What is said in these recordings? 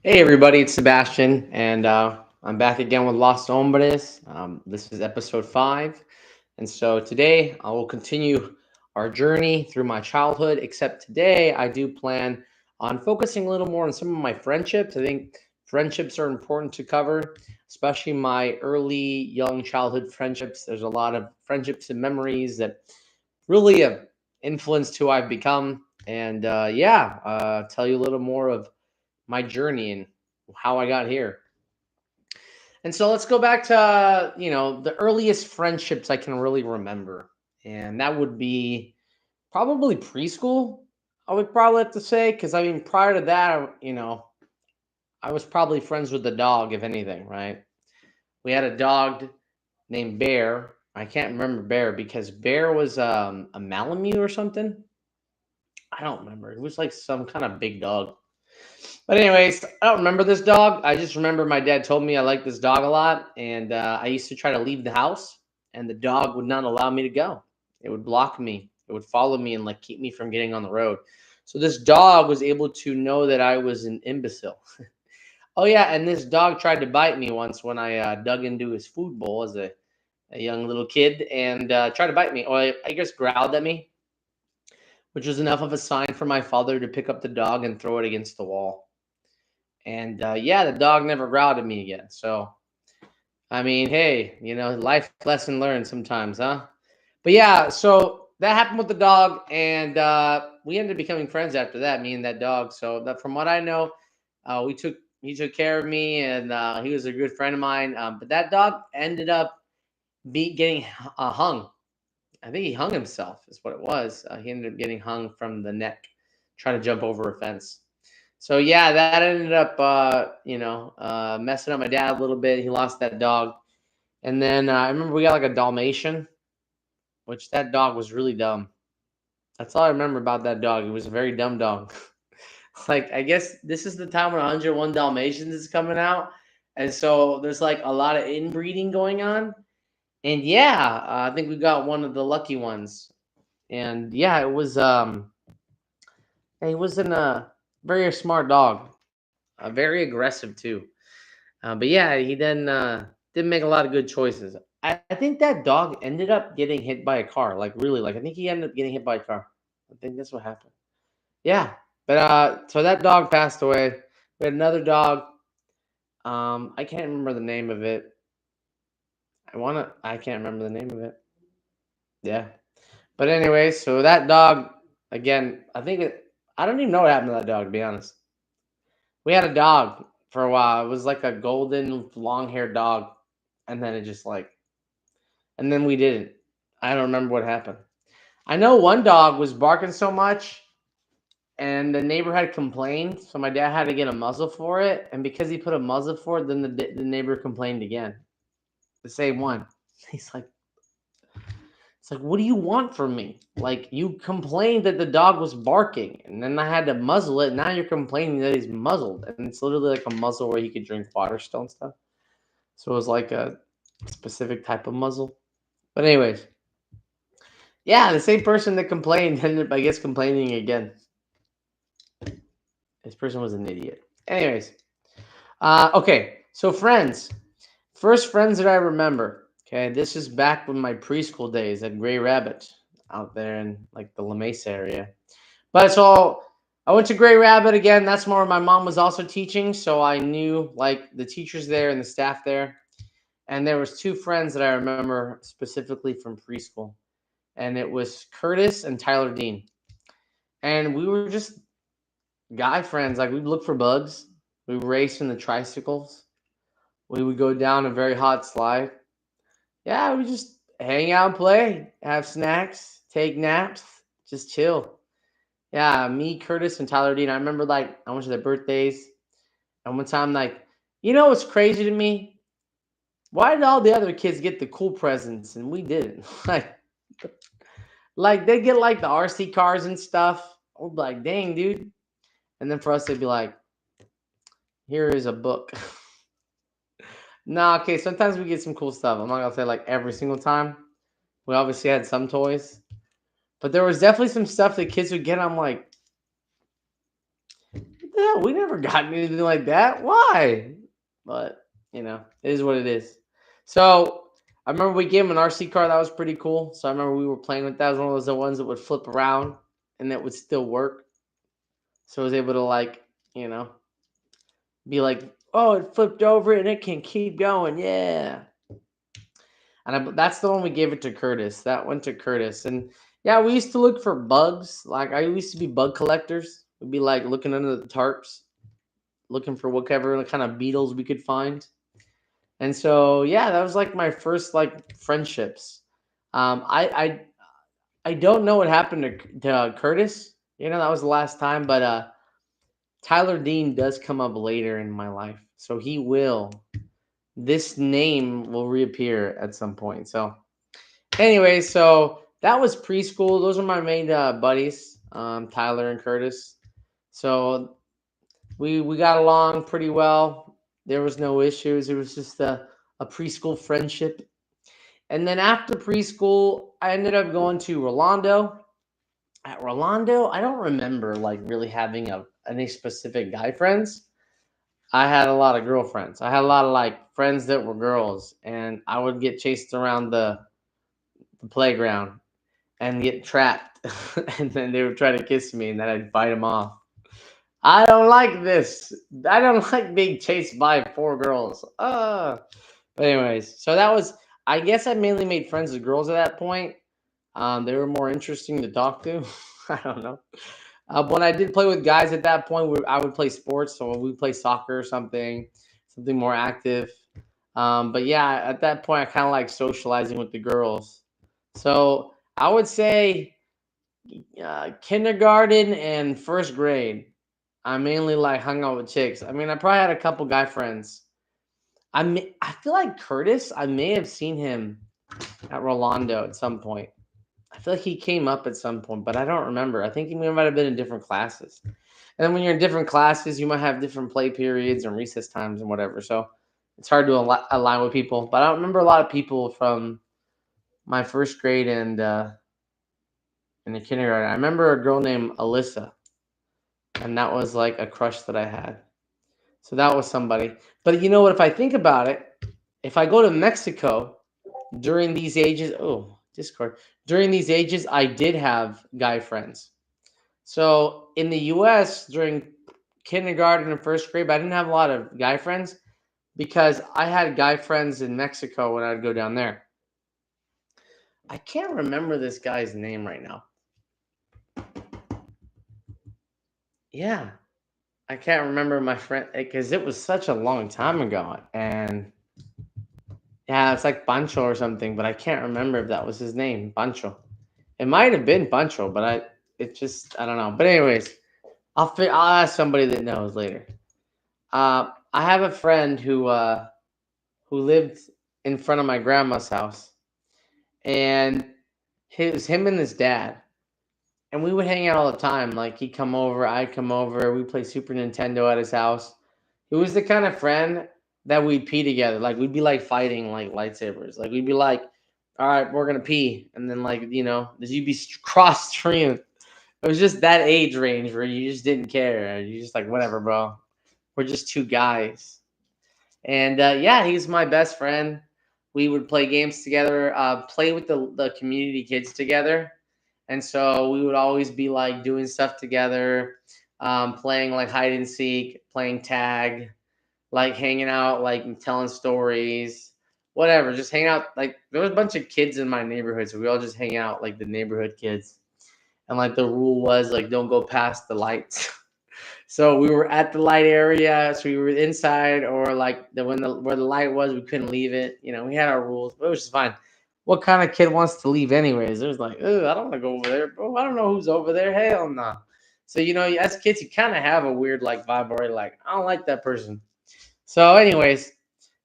Hey everybody, it's Sebastian, and I'm back again with Lost Hombres. This is episode 5, and so today I will continue our journey through my childhood, except today I do plan on focusing a little more on some of my friendships. I think friendships are important to cover, especially my early young childhood friendships. There's a lot of friendships and memories that really have influenced who I've become, and tell you a little more of my journey and how I got here. And so let's go back to the earliest friendships I can really remember, and that would be probably preschool. I would probably have to say because I mean prior to that, I was probably friends with the dog, if anything. Right? We had a dog named Bear. I can't remember Bear because Bear was a Malamute or something. I don't remember. It was like some kind of big dog. But anyways, I don't remember this dog. I just remember my dad told me I liked this dog a lot, and I used to try to leave the house, and the dog would not allow me to go. It would block me. It would follow me and like keep me from getting on the road. So this dog was able to know that I was an imbecile. Oh yeah, and this dog tried to bite me once when I dug into his food bowl as a young little kid, and tried to bite me. Or I guess growled at me, which was enough of a sign for my father to pick up the dog and throw it against the wall. And the dog never growled at me again. So, I mean, hey, life lesson learned sometimes, huh? But yeah, so that happened with the dog, and we ended up becoming friends after that, me and that dog. So, from what I know, he took care of me, and he was a good friend of mine. But that dog ended up getting hung. I think he hung himself, is what it was. He ended up getting hung from the neck, trying to jump over a fence. So yeah, that ended up messing up my dad a little bit. He lost that dog, and then I remember we got like a Dalmatian, which that dog was really dumb. That's all I remember about that dog. It was a very dumb dog. Like I guess this is the time when 101 Dalmatians is coming out, and so there's like a lot of inbreeding going on. And yeah, I think we got one of the lucky ones. And yeah, he wasn't a very smart dog, very aggressive too. But yeah, he then didn't make a lot of good choices. I think that dog ended up getting hit by a car, like really, like I think he ended up getting hit by a car. I think that's what happened. Yeah, but so that dog passed away. We had another dog. I can't remember the name of it. I can't remember the name of it. Yeah, but anyway, so that dog again. I don't even know what happened to that dog. To be honest, we had a dog for a while. It was like a golden long haired dog, and then it just like and then we didn't. I don't remember what happened. I know one dog was barking so much, and the neighbor had complained, so my dad had to get a muzzle for it. And because he put a muzzle for it, then the neighbor complained again. The same one. He's like, it's like, what do you want from me? Like, you complained that the dog was barking, and then I had to muzzle it. Now you're complaining that he's muzzled, and it's literally like a muzzle where he could drink water still and stuff. So it was like a specific type of muzzle. But anyways, yeah, the same person that complained ended up, I guess, complaining again. This person was an idiot. Anyways, okay, so friends. First friends that I remember. Okay, this is back when my preschool days at Gray Rabbit out there in like the La Mesa area. But so I went to Gray Rabbit again. That's where my mom was also teaching, so I knew like the teachers there and the staff there. And there was two friends that I remember specifically from preschool, and it was Curtis and Tyler Dean. And we were just guy friends. Like we'd look for bugs. We would race in the tricycles. We would go down a very hot slide. Yeah, we just hang out and play, have snacks, take naps, just chill. Yeah, me, Curtis, and Tyler Dean. I remember like I went to their birthdays, and one time like, what's crazy to me? Why did all the other kids get the cool presents and we didn't? like they get like the RC cars and stuff. I'd be like, dang, dude. And then for us, they'd be like, here is a book. Nah, okay. Sometimes we get some cool stuff. I'm not gonna say like every single time. We obviously had some toys, but there was definitely some stuff that kids would get. I'm like, what Yeah, we never got anything like that. Why? But it is what it is. So I remember we gave him an RC car that was pretty cool. So I remember we were playing with that. It was one of those the ones that would flip around and that would still work. So I was able to you know, be like, oh, it flipped over and it can keep going. Yeah. And that's the one we gave it to Curtis. That went to Curtis. And yeah, we used to look for bugs. Like I used to be bug collectors. We'd be like looking under the tarps, looking for whatever kind of beetles we could find. And so yeah, that was like my first like friendships. I don't know what happened to Curtis. That was the last time, but Tyler Dean does come up later in my life, so he will. This name will reappear at some point. So anyway, so that was preschool. Those are my main buddies, Tyler and Curtis. So we got along pretty well. There was no issues. It was just a preschool friendship. And then after preschool, I ended up going to Rolando. At Rolando, I don't remember like really having any specific guy friends. I had a lot of girlfriends. I had a lot of like friends that were girls, and I would get chased around the playground and get trapped, and then they would try to kiss me, and then I'd fight them off. I don't like this. I don't like being chased by four girls. But anyways, so that was. I guess I mainly made friends with girls at that point. They were more interesting to talk to. I don't know. When I did play with guys at that point, I would play sports. So we play soccer or something more active. But yeah, at that point, I kind of like socializing with the girls. So I would say kindergarten and first grade, I mainly like hung out with chicks. I mean, I probably had a couple guy friends. I feel like Curtis. I may have seen him at Rolando at some point. I feel like he came up at some point, but I don't remember. I think he might have been in different classes. And then when you're in different classes, you might have different play periods and recess times and whatever. So it's hard to align with people. But I don't remember a lot of people from my first grade and in the kindergarten. I remember a girl named Alyssa, and that was like a crush that I had. So that was somebody. But you know what? If I think about it, if I go to Mexico during these ages, oh, Discord, during these ages, I did have guy friends. So in the US during kindergarten and first grade, I didn't have a lot of guy friends because I had guy friends in Mexico when I'd go down there. I can't remember this guy's name right now. Yeah, I can't remember my friend because it was such a long time ago. And yeah, it's like Pancho or something, but I can't remember if that was his name, Pancho. It might have been Pancho, but I don't know. But anyways, I'll ask somebody that knows later. I have a friend who lived in front of my grandma's house, and his him and his dad, and we would hang out all the time. Like he'd come over, I'd come over, we play Super Nintendo at his house. He was the kind of friend that we'd pee together. Like we'd be like fighting like lightsabers. Like we'd be like, all right, we're gonna pee, and then you'd be cross streaming. It was just that age range where you just didn't care. You just like whatever, bro. We're just two guys. And yeah, he's my best friend. We would play games together, play with the community kids together. And so we would always be like doing stuff together, playing like hide and seek, playing tag, like hanging out, like telling stories, whatever. Just hang out. Like there was a bunch of kids in my neighborhood, so we all just hang out like the neighborhood kids. And like the rule was like don't go past the lights. So we were at the light area, so we were inside, or like where the light was, we couldn't leave it. We had our rules, but it was just fine. What kind of kid wants to leave anyways? It was like, oh, I don't want to go over there, bro. I don't know who's over there. Hell no. So as kids, you kind of have a weird like vibe already. Like I don't like that person. So, anyways,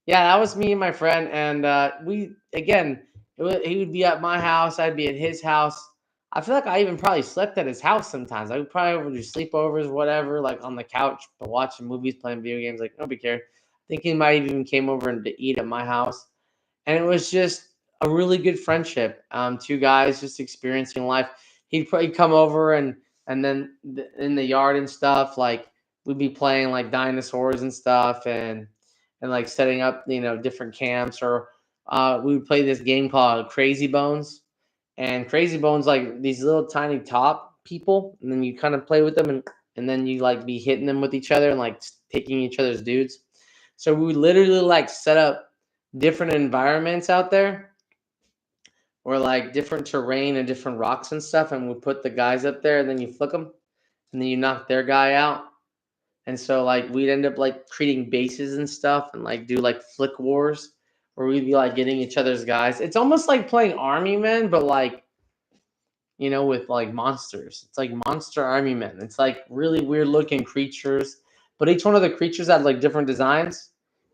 yeah, that was me and my friend, and we again, he would be at my house, I'd be at his house. I feel like I even probably slept at his house sometimes. I would probably over do sleepovers, whatever, like on the couch, but watching movies, playing video games. Like nobody cared. I think he might even came over and to eat at my house, and it was just a really good friendship. Two guys just experiencing life. He'd probably come over and then in the yard and stuff like. we'd be playing like dinosaurs and stuff, and like setting up, different camps, or we would play this game called Crazy Bones. And Crazy Bones, like these little tiny top people, and then you kind of play with them, and then you like be hitting them with each other and like taking each other's dudes. So we would literally like set up different environments out there, or like different terrain and different rocks and stuff, and we put the guys up there, and then you flick them, and then you knock their guy out. And so like we'd end up like creating bases and stuff, and like do like flick wars where we'd be like getting each other's guys. It's almost like playing Army Men, but like, with like monsters. It's like Monster Army Men. It's like really weird looking creatures, but each one of the creatures had like different designs.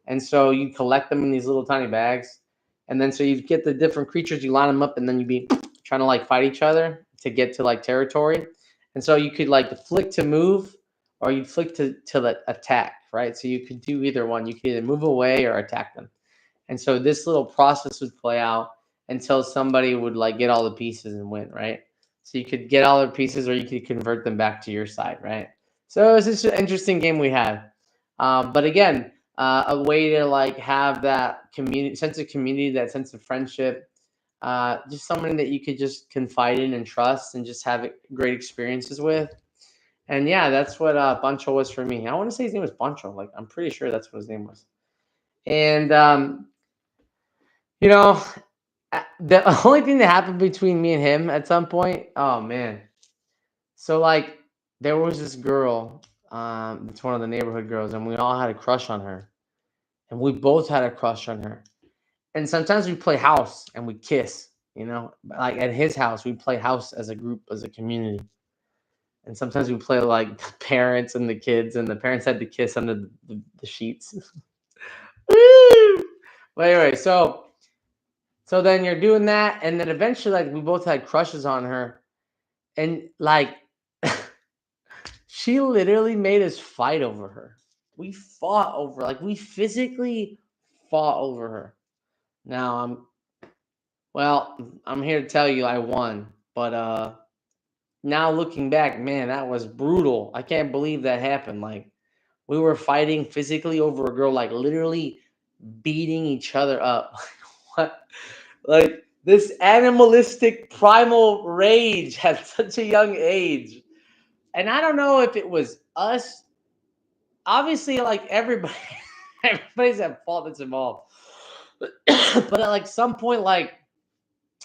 And so you collect them in these little tiny bags. And then so you get the different creatures, you line them up, and then you'd be trying to like fight each other to get to like territory. And so you could like flick to move, or you'd flick to like attack, right? So you could do either one. You could either move away or attack them. And so this little process would play out until somebody would like get all the pieces and win, right? So you could get all the pieces, or you could convert them back to your side, right? So it was just an interesting game we had. But again, a way to like have that community sense of community, that sense of friendship, just someone that you could just confide in and trust, and just have great experiences with. And yeah, that's what Buncho was for me. I want to say his name was Buncho. Like I'm pretty sure that's what his name was. And you know, the only thing that happened between me and him at some point, oh man. So like there was this girl, it's one of the neighborhood girls, and we all had a crush on her. And we both had a crush on her. And sometimes we play house and we kiss, Like at his house, we play house as a group, as a community. And sometimes we play like the parents and the kids, and the parents had to kiss under the sheets. Woo! But anyway, so then you're doing that, and then eventually, like, we both had crushes on her, and like, she literally made us fight over her. We fought over, like, we physically fought over her. Now I'm here to tell you I won, but now looking back, man, that was brutal. I can't believe that happened. Like, we were fighting physically over a girl, like literally beating each other up. What? Like this animalistic primal rage at such a young age. And I don't know if it was us. Obviously, like everybody, everybody's at fault that's involved. But at like some point, like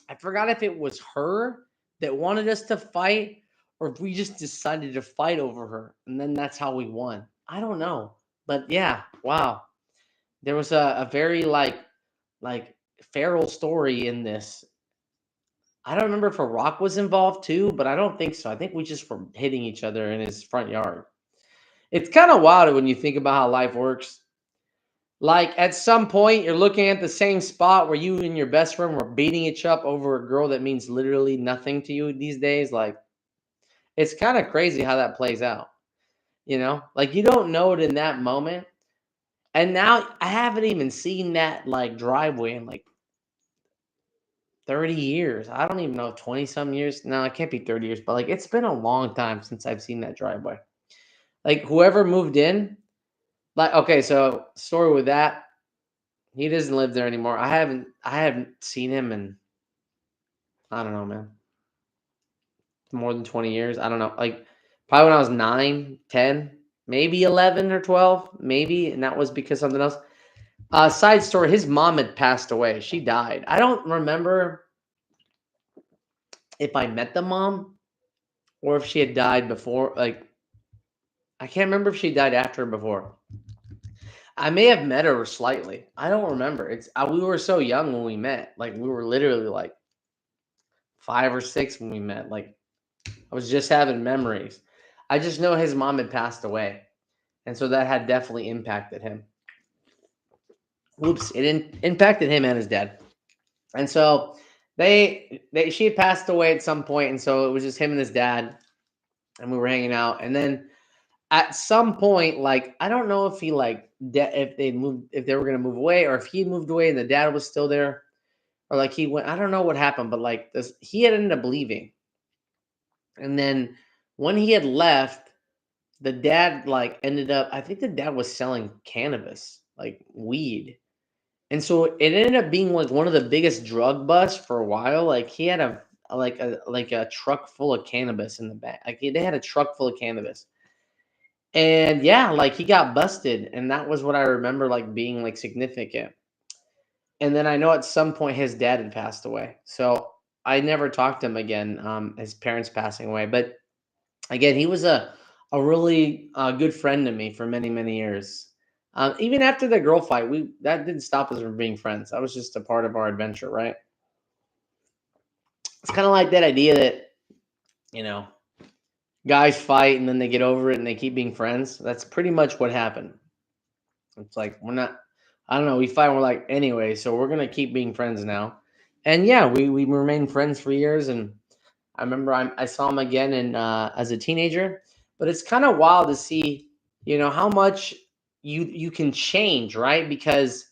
I forgot if it was her that wanted us to fight, or if we just decided to fight over her, and then that's how we won. I don't know. But yeah, wow. There was a very like feral story in this. I don't remember if a rock was involved too, but I don't think so. I think we just were hitting each other in his front yard. It's kind of wild when you think about how life works. Like at some point, you're looking at the same spot where you and your best friend were beating each up over a girl that means literally nothing to you these days. Like it's kind of crazy how that plays out. Like you don't know it in that moment. And now I haven't even seen that like driveway in like 30 years. I don't even know, 20 some years. No, it can't be 30 years, but like it's been a long time since I've seen that driveway. Like whoever moved in, like okay, so story with that, he doesn't live there anymore. I haven't seen him in, I don't know, man, more than 20 years. I don't know. Like probably when I was 9, 10, maybe 11 or 12, maybe, and that was because something else. Side story, his mom had passed away. She died. I don't remember if I met the mom or if she had died before. Like I can't remember if she died after or before. I may have met her slightly. I don't remember. It's we were so young when we met. Like we were literally like 5 or 6 when we met. Like I was just having memories. I just know his mom had passed away, and so that had definitely impacted him. Oops, it impacted him and his dad. And so she had passed away at some point, and so it was just him and his dad, and we were hanging out. And then at some point, like I don't know if he like if they moved, if they were gonna move away, or if he moved away and the dad was still there, or like he went. I don't know what happened, but like this, he had ended up leaving. And then when he had left, the dad like ended up, I think the dad was selling cannabis, like weed. And so it ended up being like one of the biggest drug busts for a while. Like he had a truck full of cannabis in the back. Like they had a truck full of cannabis. And yeah, like he got busted, and that was what I remember like being like significant. And then I know at some point his dad had passed away. So I never talked to him again, his parents passing away. But again, he was a really good friend to me for many, many years. Even after the girl fight, we that didn't stop us from being friends. That was just a part of our adventure, right? It's kind of like that idea that, you know, guys fight and then they get over it and they keep being friends. That's pretty much what happened. It's like we're not. I don't know. We fight. And we're like anyway, so we're gonna keep being friends now. And yeah, we remained friends for years. And I remember I saw him again in as a teenager. But it's kind of wild to see, how much you can change, right? Because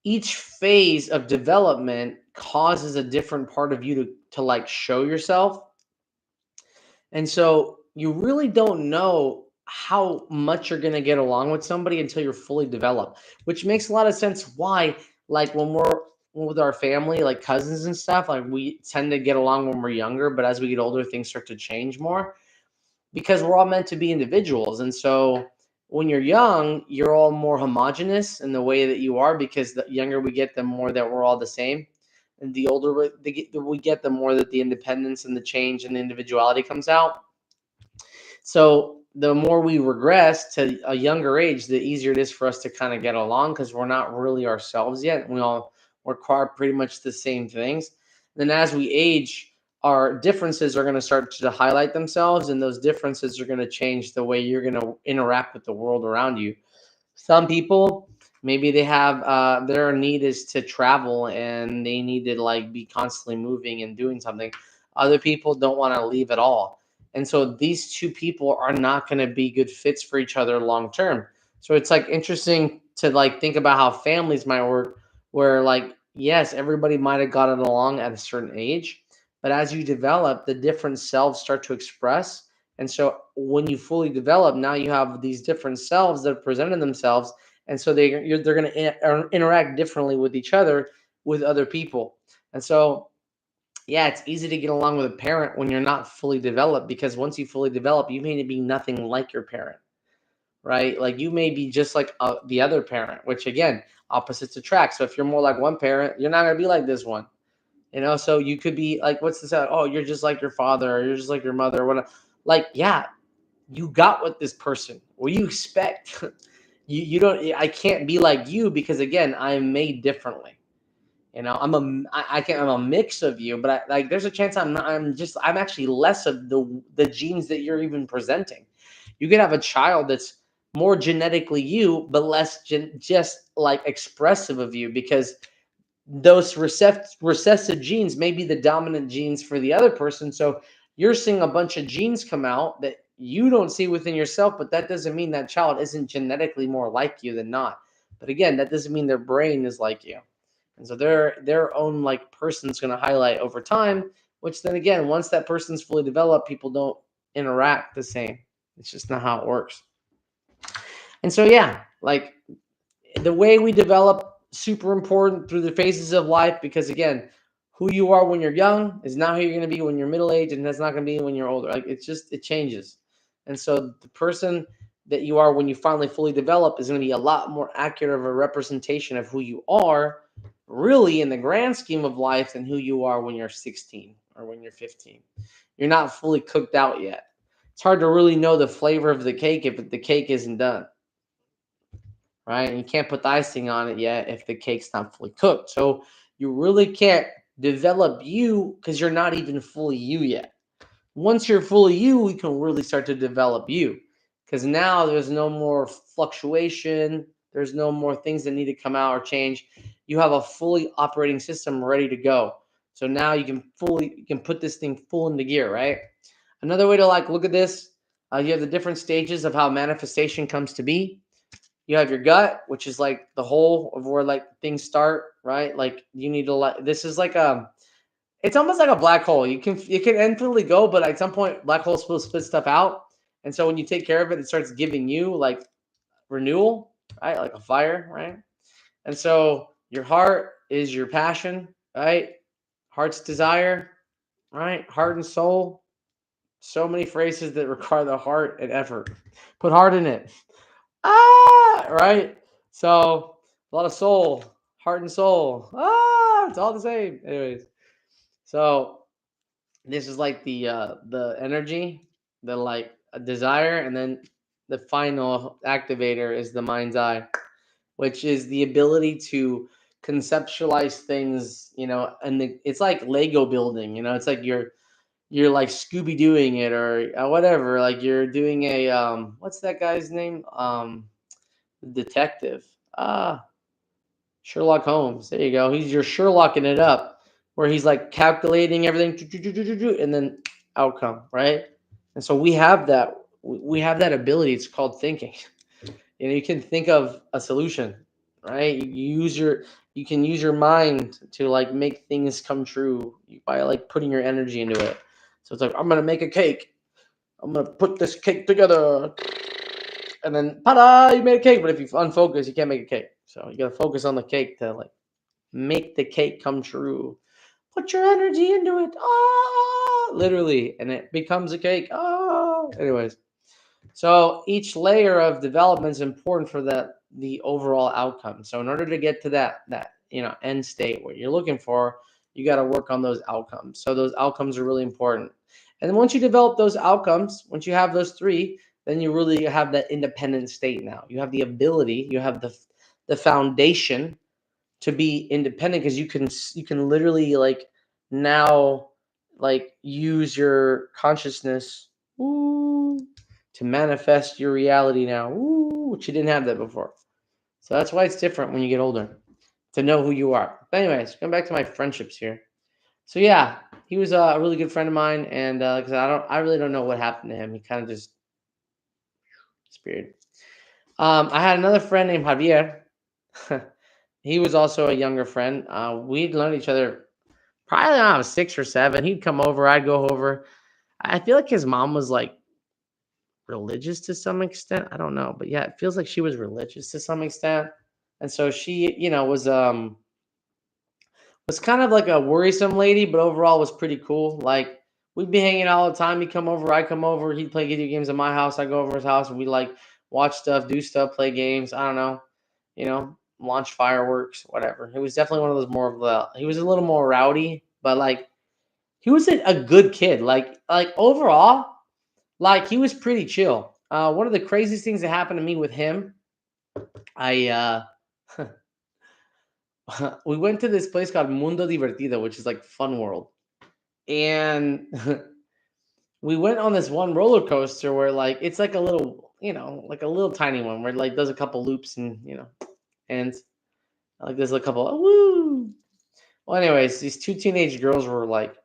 each phase of development causes a different part of you to like show yourself. And so you really don't know how much you're going to get along with somebody until you're fully developed, which makes a lot of sense why, like when we're with our family, like cousins and stuff, like we tend to get along when we're younger, but as we get older, things start to change more because we're all meant to be individuals. And so when you're young, you're all more homogenous in the way that you are because the younger we get, the more that we're all the same. And the older we get, the more that the independence and the change and the individuality comes out. So the more we regress to a younger age, the easier it is for us to kind of get along because we're not really ourselves yet. We all require pretty much the same things. Then as we age, our differences are going to start to highlight themselves, and those differences are going to change the way you're going to interact with the world around you. Some people, maybe they have their need is to travel and they need to like be constantly moving and doing something. Other people don't want to leave at all. And so these two people are not going to be good fits for each other long term. So it's like interesting to like think about how families might work where like yes, everybody might have gotten along at a certain age, but as you develop, the different selves start to express. And so when you fully develop, now you have these different selves that have presented themselves. And so they're going to interact differently with each other, with other people. And so, yeah, it's easy to get along with a parent when you're not fully developed because once you fully develop, you may be nothing like your parent, right? Like you may be just like the other parent, which again, opposites attract. So if you're more like one parent, you're not going to be like this one. So you could be like, what's this? Oh, you're just like your father, or you're just like your mother, or whatever. Like, yeah, you got with this person. What do you expect? You don't. I can't be like you because again, I am made differently. I can I'm a mix of you, but like there's a chance I'm not. I'm actually less of the genes that you're even presenting. You could have a child that's more genetically you, but less just like expressive of you because those recessive genes may be the dominant genes for the other person. So you're seeing a bunch of genes come out that you don't see within yourself, but that doesn't mean that child isn't genetically more like you than not. But again, that doesn't mean their brain is like you. And so their own like person's going to highlight over time, which then again, once that person's fully developed, people don't interact the same. It's just not how it works. And so yeah, like the way we develop super important through the phases of life because again who you are when you're young is not who you're going to be when you're middle aged, and that's not going to be when you're older. Like it changes. And so the person that you are when you finally fully develop is going to be a lot more accurate of a representation of who you are really in the grand scheme of life than who you are when you're 16 or when you're 15. You're not fully cooked out yet. It's hard to really know the flavor of the cake if the cake isn't done, right? And you can't put the icing on it yet if the cake's not fully cooked. So you really can't develop you because you're not even fully you yet. Once you're fully you, we can really start to develop you because now there's no more fluctuation. There's no more things that need to come out or change. You have a fully operating system ready to go. So now you can put this thing full into gear, right? Another way to like look at this, you have the different stages of how manifestation comes to be. You have your gut, which is like the whole of where like things start, right? Like you need to like this is like it's almost like a black hole. You can infinitely go, but at some point black holes will split stuff out. And so when you take care of it, it starts giving you like renewal, right? Like a fire, right? And so your heart is your passion, right? Heart's desire, right? Heart and soul. So many phrases that require the heart and effort. Put heart in it. Right? So a lot of soul, heart and soul. It's all the same. Anyways, so this is like the energy, the like a desire, and then the final activator is the mind's eye, which is the ability to conceptualize things, and it's like Lego building, it's like you're like Scooby Dooing it or whatever, like you're doing a what's that guy's name? Detective. Ah, Sherlock Holmes. There you go. You're Sherlocking it up, where he's like calculating everything, and then outcome, right? And so we have that. We have that ability. It's called thinking. You can think of a solution, right? You can use your mind to like make things come true by like putting your energy into it. So it's like I'm gonna make a cake. I'm gonna put this cake together, and then ta-da! You made a cake. But if you unfocus, you can't make a cake. So you gotta focus on the cake to like make the cake come true. Put your energy into it. Literally, and it becomes a cake. Anyways, so each layer of development is important for the overall outcome. So in order to get to that end state where you're looking for, you got to work on those outcomes. So those outcomes are really important. And then once you develop those outcomes, once you have those three, then you really have that independent state now. You have the ability, you have the foundation to be independent because you can literally like now like use your consciousness to manifest your reality now, which you didn't have that before. So that's why it's different when you get older, to know who you are. But anyways, come back to my friendships here. So yeah, he was a really good friend of mine, and because I really don't know what happened to him. He kind of just disappeared. I had another friend named Javier. He was also a younger friend. We'd known each other probably when I was 6 or 7. He'd come over, I'd go over. I feel like his mom was like religious to some extent. I don't know, but yeah, it feels like she was religious to some extent. And so she, was kind of like a worrisome lady, but overall was pretty cool. Like we'd be hanging out all the time. He'd come over, I'd come over. He'd play video games at my house. I'd go over his house, and we like watch stuff, do stuff, play games. I don't know, launch fireworks, whatever. He was definitely one of those more of the. He was a little more rowdy, but like he was a good kid. Like overall, like he was pretty chill. One of the craziest things that happened to me with him, I we went to this place called Mundo Divertido, which is like Fun World, and we went on this one roller coaster where like it's like a little, like a little tiny one where it like does a couple loops and and like there's a couple woo. Well, anyways, these two teenage girls were like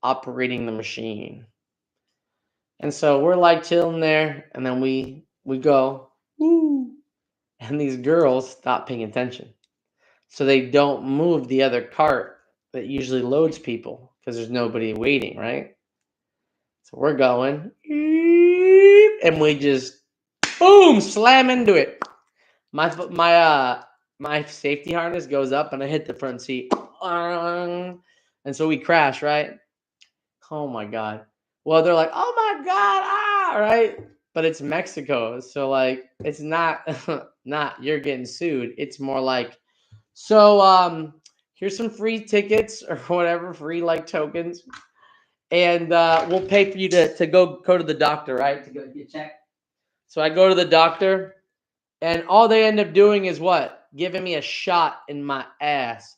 operating the machine, and so we're like chilling there, and then we go woo, and these girls stop paying attention, so they don't move the other cart that usually loads people because there's nobody waiting, right? So we're going, and we just boom slam into it. My safety harness goes up, and I hit the front seat, and so we crash, right? Oh my god. Well, they're like, oh my god, right? But it's Mexico, so like it's not not you're getting sued. It's more like, so here's some free tickets or whatever, free like tokens, and we'll pay for you to go to the doctor, right? To go get checked. So I go to the doctor, and all they end up doing is what? Giving me a shot in my ass.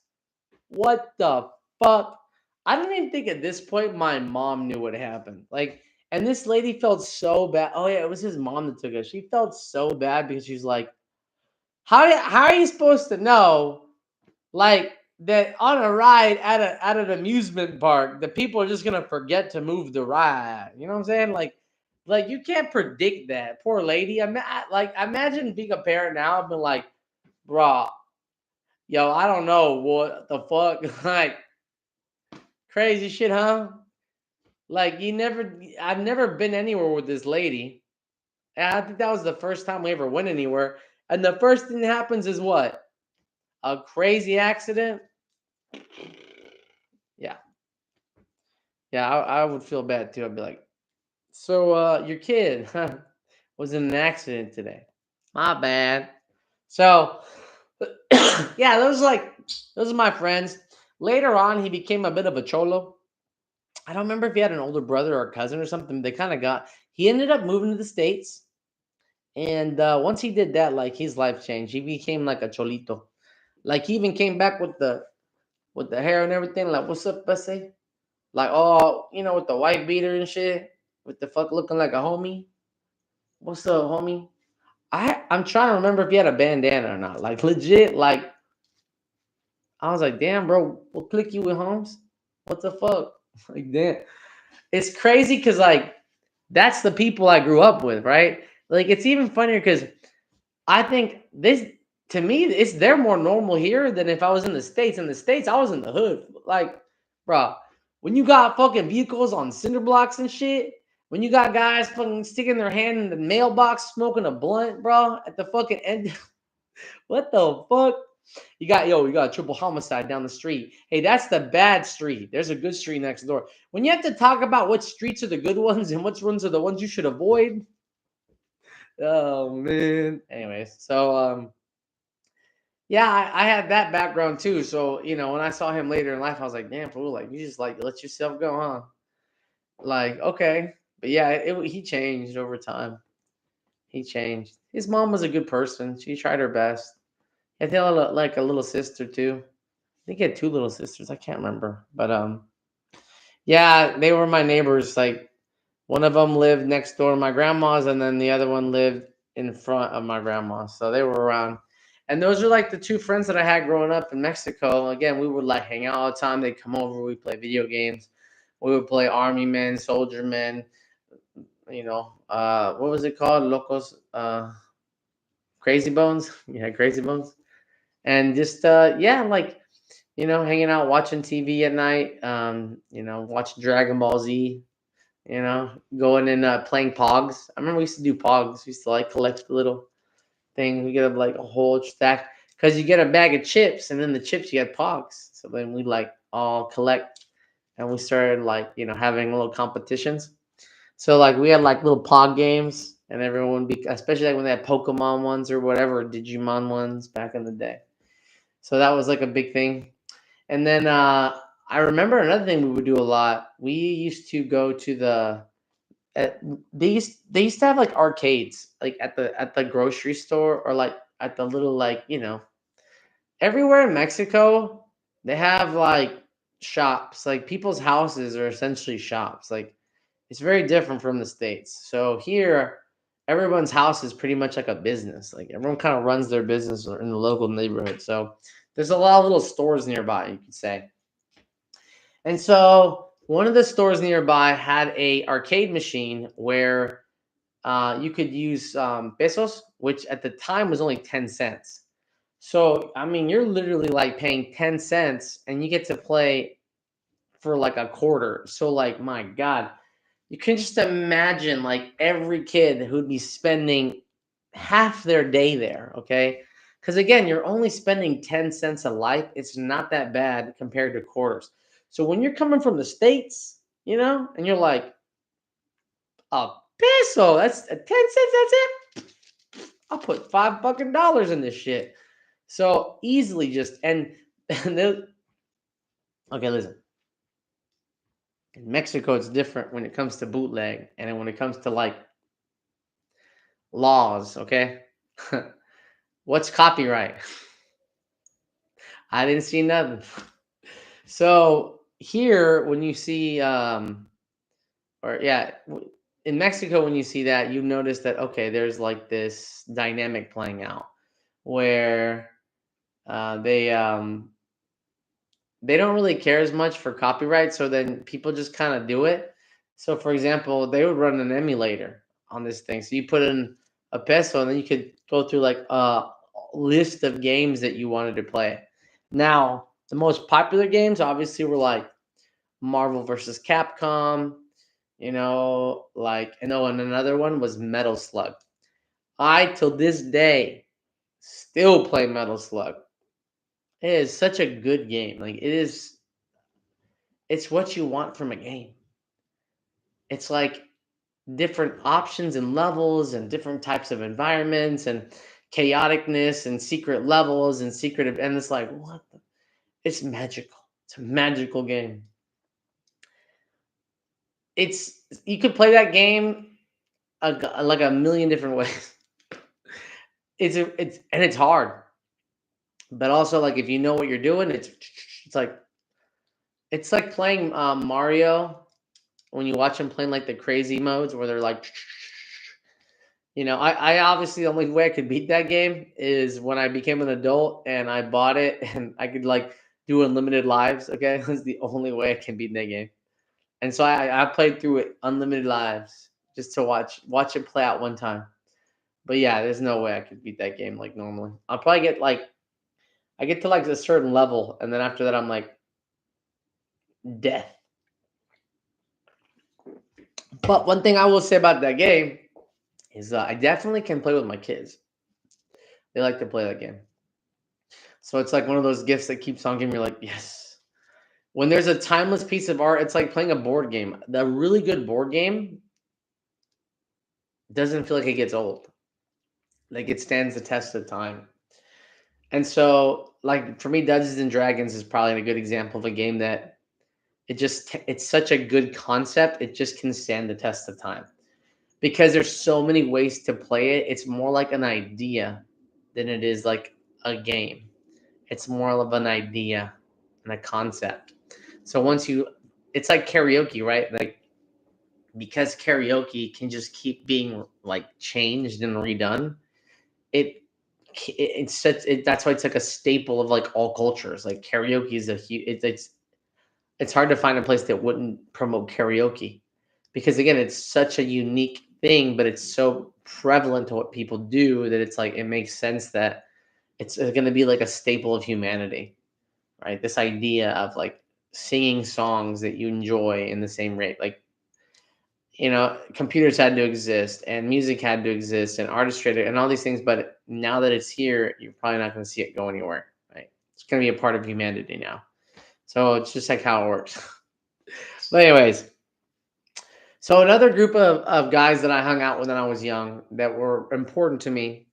What the fuck? I don't even think at this point my mom knew what happened. Like, and this lady felt so bad. Oh yeah, it was his mom that took it. She felt so bad because she's like, how are you supposed to know like that on a ride at an amusement park, the people are just gonna forget to move the ride? You know what I'm saying? Like you can't predict that. Poor lady. Like imagine being a parent now and being like, bro, yo, I don't know what the fuck. Like crazy shit, huh? Like I've never been anywhere with this lady. And I think that was the first time we ever went anywhere. And the first thing that happens is what? A crazy accident. Yeah, yeah. I would feel bad too. I'd be like, so your kid was in an accident today. My bad. So yeah, those are my friends. Later on, he became a bit of a cholo. I don't remember if he had an older brother or a cousin or something. They kind of got. He ended up moving to the states, and once he did that, like his life changed. He became like a cholito. Like he even came back with the hair and everything. Like, what's up, Bessie? Like, oh, with the white beater and shit, with the fuck looking like a homie. What's up, homie? I'm trying to remember if he had a bandana or not. Like legit, like I was like, damn, bro, we'll click you with Holmes. What the fuck? Like, damn. It's crazy because like that's the people I grew up with, right? Like it's even funnier because I think this to me, they're more normal here than if I was in the States. In the States, I was in the hood. Like, bro, when you got fucking vehicles on cinder blocks and shit, when you got guys fucking sticking their hand in the mailbox smoking a blunt, bro, at the fucking end. What the fuck? You got a triple homicide down the street. Hey, that's the bad street. There's a good street next door. When you have to talk about what streets are the good ones and which ones are the ones you should avoid. Oh man. Anyways, so yeah, I had that background too. So, when I saw him later in life, I was like, damn, fool, like you just like let yourself go, huh? Like, okay. But yeah, he changed over time. He changed. His mom was a good person. She tried her best. I think like a little sister too. I think he had two little sisters. I can't remember. But yeah, they were my neighbors. Like one of them lived next door to my grandma's, and then the other one lived in front of my grandma's. So they were around. And those are like the two friends that I had growing up in Mexico. Again, we would like hang out all the time. They'd come over, we'd play video games. We would play Army Men, Soldier Men, what was it called? Locos, Crazy Bones. Yeah, Crazy Bones. And just yeah, like hanging out, watching TV at night, watching Dragon Ball Z, going and playing Pogs. I remember we used to do Pogs. We used to like collect the little thing. We get like a whole stack because you get a bag of chips, and then the chips you get Pogs. So then we like all collect, and we started like having little competitions. So like we had like little Pog games, and everyone would be, especially like when they had Pokemon ones or whatever, Digimon ones back in the day. So that was like a big thing. And then I remember another thing we would do a lot. We used to go to at, they used to have like arcades like at the grocery store or like at the little like everywhere in Mexico they have like shops, like people's houses are essentially shops. Like it's very different from the States. So here everyone's house is pretty much like a business. Like everyone kind of runs their business in the local neighborhood. So there's a lot of little stores nearby, you could say. And so one of the stores nearby had a arcade machine where you could use pesos, which at the time was only 10 cents. So, I mean, you're literally like paying 10 cents and you get to play for like a quarter. So, like, my God, you can just imagine like every kid who'd be spending half their day there. Okay. Because again, you're only spending 10 cents a life. It's not that bad compared to quarters. So, when you're coming from the States, and you're like, a peso, that's 10 cents, that's it. I'll put $5 in this shit. So easily just and okay, listen. In Mexico, it's different when it comes to bootleg and then when it comes to like laws. Okay, what's copyright? I didn't see nothing. So here, when you see or yeah, in Mexico, when you see that, you notice that okay, there's like this dynamic playing out where they don't really care as much for copyright, so then people just kind of do it. So, for example, they would run an emulator on this thing. So you put in a peso, and then you could go through like a list of games that you wanted to play. Now, the most popular games obviously were like Marvel versus Capcom, Like, and another one was Metal Slug. I, till this day, still play Metal Slug. It is such a good game. Like, it's what you want from a game. It's like different options and levels and different types of environments and chaoticness and secret levels and and it's like, it's magical. It's a magical game. It's You could play that game like a million different ways. It's hard, but also, like, if you know what you're doing, it's like it's like playing Mario when you watch them playing like the crazy modes where they're like, I obviously, the only way I could beat that game is when I became an adult and I bought it and I could like do unlimited lives. Okay, that's the only way I can beat that game. And so I played through it unlimited lives just to watch it play out one time. But yeah, there's no way I could beat that game like normally. I'll probably I get to like a certain level, and then after that I'm like death. But one thing I will say about that game is I definitely can play with my kids. They like to play that game. So it's like one of those gifts that keeps on giving me, like, yes. When there's a timeless piece of art, it's like playing a board game. The really good board game doesn't feel like it gets old. Like, it stands the test of time. And so, like, for me, Dungeons and Dragons is probably a good example of a game that it's such a good concept. It just can stand the test of time because there's so many ways to play it. It's more like an idea than it is like a game. It's more of an idea and a concept. So it's like karaoke, right? Like, because karaoke can just keep being like changed and redone. It it's such it, That's why it's like a staple of like all cultures. Like, karaoke is a huge. It's hard to find a place that wouldn't promote karaoke because, again, it's such a unique thing, but it's so prevalent to what people do that it's like it makes sense that it's going to be like a staple of humanity, right? This idea of like singing songs that you enjoy in the same rate. Like, computers had to exist and music had to exist and artistry and all these things, but now that it's here, you're probably not going to see it go anywhere, right? It's going to be a part of humanity now. So it's just like how it works. But anyways, so another group of guys that I hung out with when I was young that were important to me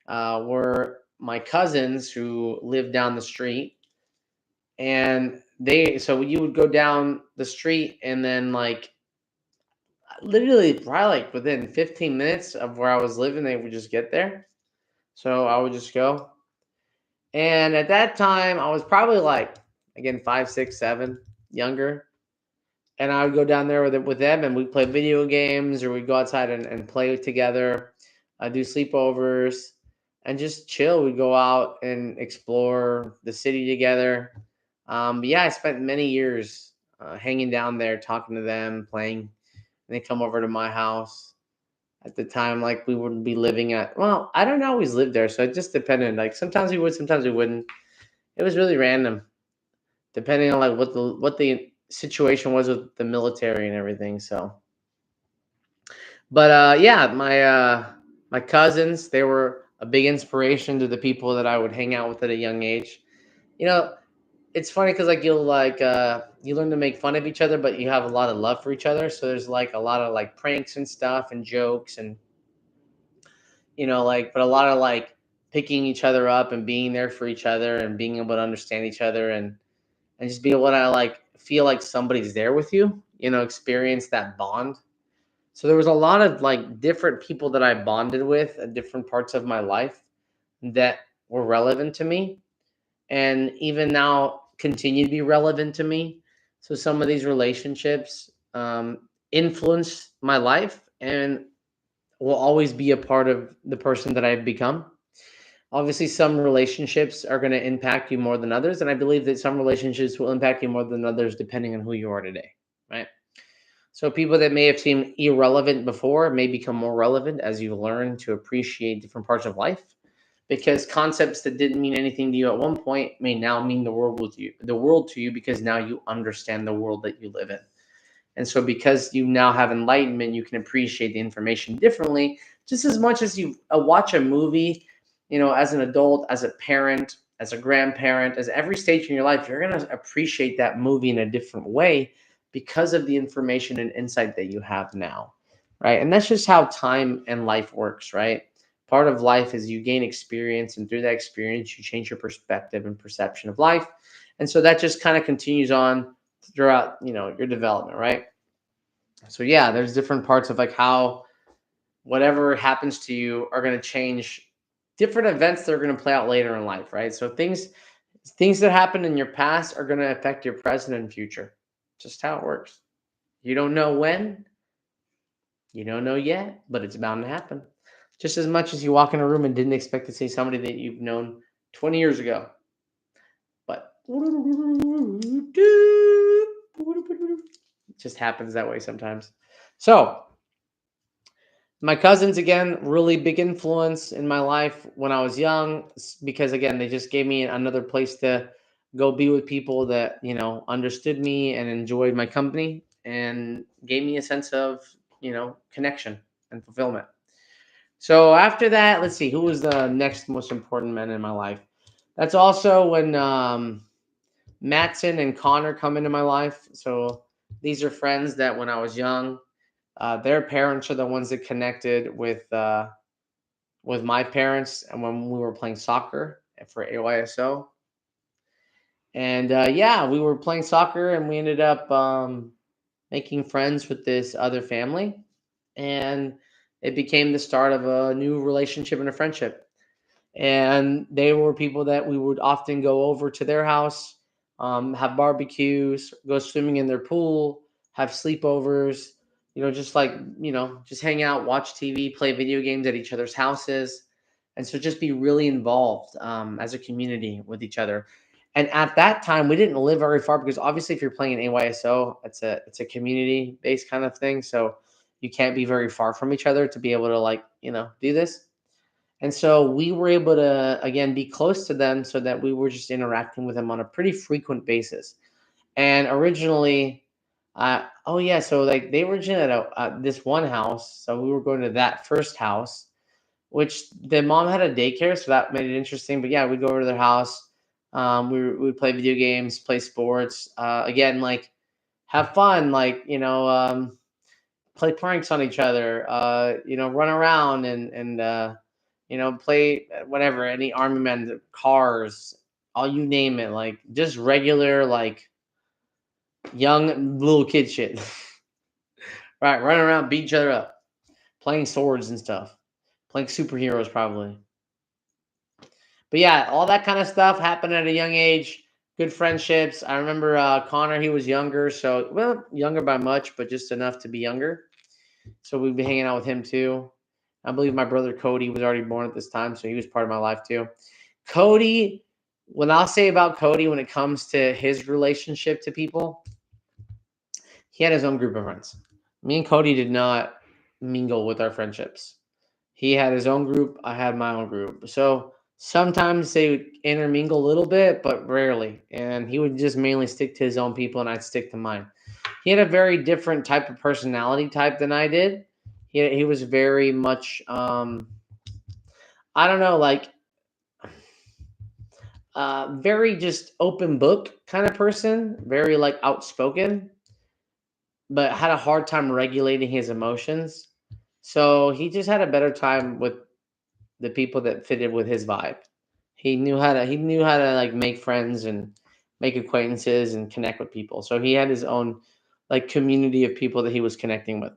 were my cousins who lived down the street. And so you would go down the street and then, like, literally probably like within 15 minutes of where I was living, they would just get there. So I would just go. And at that time, I was probably like, again, 5, 6, 7, younger. And I would go down there with them, and we'd play video games, or we'd go outside and play together. I do sleepovers and just chill. We'd go out and explore the city together. But yeah, I spent many years hanging down there, talking to them, playing. And they come over to my house. At the time, like, we wouldn't be living well, I don't always live there, so it just depended. Like, sometimes we would, sometimes we wouldn't. It was really random, depending on like what the situation was with the military and everything. So, but yeah, my cousins, they were a big inspiration to the people that I would hang out with at a young age. You know, it's funny because, like, you learn to make fun of each other, but you have a lot of love for each other. So there's like a lot of like pranks and stuff and jokes and, like, but a lot of like picking each other up and being there for each other and being able to understand each other and just be able to like feel like somebody's there with you, experience that bond. So there was a lot of like different people that I bonded with at different parts of my life that were relevant to me and even now continue to be relevant to me. So some of these relationships influence my life and will always be a part of the person that I've become. Obviously, some relationships are going to impact you more than others, and I believe that some relationships will impact you more than others depending on who you are today, right? So people that may have seemed irrelevant before may become more relevant as you learn to appreciate different parts of life, because concepts that didn't mean anything to you at one point may now mean the world to you because now you understand the world that you live in. And so because you now have enlightenment, you can appreciate the information differently, just as much as you watch a movie, as an adult, as a parent, as a grandparent, as every stage in your life, you're going to appreciate that movie in a different way because of the information and insight that you have now, right? And that's just how time and life works, right? Part of life is you gain experience, and through that experience, you change your perspective and perception of life. And so that just kind of continues on throughout, your development, right? So yeah, there's different parts of like how whatever happens to you are going to change different events that are going to play out later in life, right? So things that happen in your past are going to affect your present and future. Just how it works. You don't know when, you don't know yet, but it's bound to happen. Just as much as you walk in a room and didn't expect to see somebody that you've known 20 years ago. But it just happens that way sometimes. So, my cousins, again, really big influence in my life when I was young, because again, they just gave me another place to go be with people that, understood me and enjoyed my company and gave me a sense of, connection and fulfillment. So after that, let's see, who was the next most important men in my life? That's also when Matson and Connor come into my life. So these are friends that when I was young, their parents are the ones that connected with my parents, and when we were playing soccer for AYSO. And yeah, we were playing soccer, and we ended up making friends with this other family, and it became the start of a new relationship and a friendship. And they were people that we would often go over to their house, have barbecues, go swimming in their pool, have sleepovers, just like, just hang out, watch TV, play video games at each other's houses. And so just be really involved as a community with each other. And at that time, we didn't live very far because obviously, if you're playing in AYSO, it's a community based kind of thing. So you can't be very far from each other to be able to like do this. And so we were able to, again, be close to them so that we were just interacting with them on a pretty frequent basis. And originally, oh yeah, so like they were originally at this one house. So we were going to that first house, which the mom had a daycare. So that made it interesting. But yeah, we'd go over to their house. We'd play video games, play sports. Again, like have fun, like, play pranks on each other, run around and play whatever, any army men, cars, all you name it, like just regular, like young little kid shit. Right, running around, beat each other up, playing swords and stuff, playing superheroes probably. But yeah, all that kind of stuff happened at a young age. Good friendships. I remember Connor, he was younger, so well, younger by much, but just enough to be younger. So we'd be hanging out with him too. I believe my brother Cody was already born at this time, so he was part of my life too. Cody, what I'll say about Cody when it comes to his relationship to people, he had his own group of friends. Me and Cody did not mingle with our friendships. He had his own group, I had my own group. So sometimes they would intermingle a little bit, but rarely. And he would just mainly stick to his own people, and I'd stick to mine. He had a very different type of personality type than I did. He was very much I don't know, like very just open book kind of person, very like outspoken, but had a hard time regulating his emotions. So he just had a better time with the people that fitted with his vibe. He knew how to like make friends and make acquaintances and connect with people. So he had his own like community of people that he was connecting with.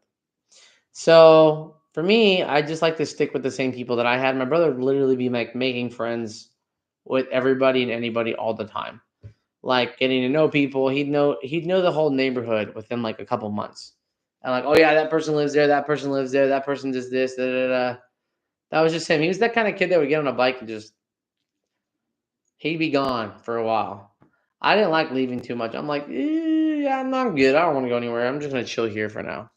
So for me, I just like to stick with the same people that I had. My brother would literally be like making friends with everybody and anybody all the time. Like getting to know people. He'd know the whole neighborhood within like a couple months. And like, oh yeah, that person lives there, that person lives there, that person does this, da, da, da. That was just him. He was that kind of kid that would get on a bike and just he'd be gone for a while. I didn't like leaving too much. I'm like, yeah, I'm not good. I don't want to go anywhere. I'm just gonna chill here for now.